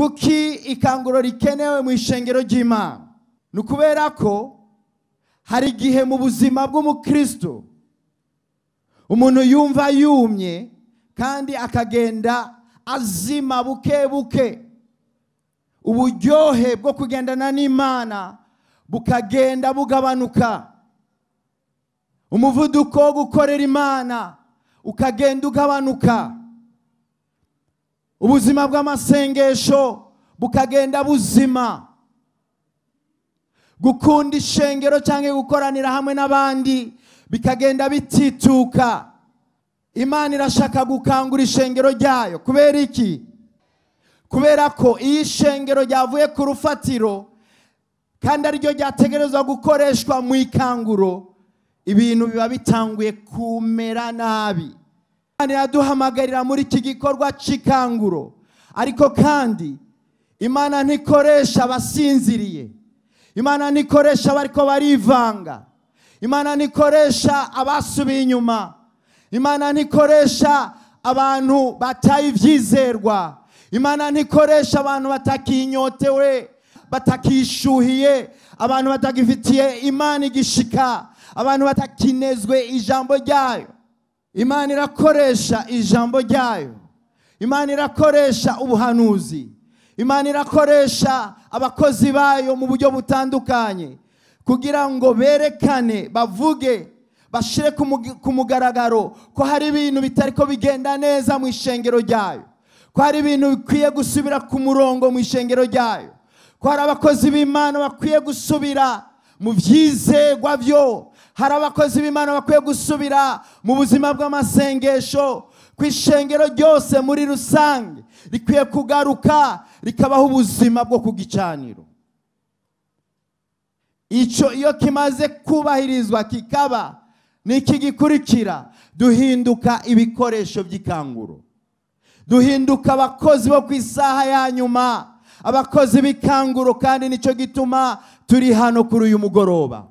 kuki ikanguro rikenewe mu ishengero ry'Imana? Ni ukubera ko hari igihe mu buzima bw'umukristo umuntu yumva yumye kandi akagenda azima buke buke, uburyohe bwo kugendana n'Imana bukagenda bugabanuka, umuvuduko wo gukorera Imana ukagenda ugabanuka, ubuzima bw'amasengesho bukagenda buzima, gukunda ishengero cyangwa gukoranira hamwe n'abandi bikagenda bitituka. Imana irashaka gukangura ishengero ryayo. Kubera iki? Kubera ko iyi ishengero ryavuye ku rufatiro kandi ariryo ryategerezwa gukoreshwa mu ikanguro, ibintu biba bitanguye kumera nabi. Imana iraduhamagarira muri iki gikorwa cy'ikanguro, ariko kandi Imana ntikoresha abasinziriye, Imana ntikoresha abariko barivanga, Imana ntikoresha abasubiye inyuma, Imana ntikoresha abantu bataye ivyizerwa, Imana ntikoresha abantu batakinyotewe, batakishuhiye, abantu batagifitiye Imana igishika, abantu batakinezwe ijambo ryayo. Imana irakoresha ijambo ryayo, Imana irakoresha ubuhanuzi, Imana irakoresha abakozi bayo mu buryo butandukanye kugira ngo berekane, bavuge, bashire ku mugaragaro ko hari ibintu bitariko bigenda neza mu ishengero ryayo, ko hari ibintu bikwiye gusubira ku murongo mu ishengero ryayo, ko hari abakozi b'Imana bakwiye gusubira mu vyizerwa byo, hari abakozi b'Imana bakwiye gusubira mu buzima bw'amasengesho, ku ishengero ryose muri rusange rikwiye kugaruka rikabaho ubuzima bwo kugicaniro. Ico iyo kimaze kubahirizwa kikaba niki gikurikira? Duhinduka ibikoresho by'ikanguro, duhinduka abakozi bo ku isaha ya nyuma, abakozi b'ikanguro. Kandi nico gituma turi hano kuri uyu mugoroba.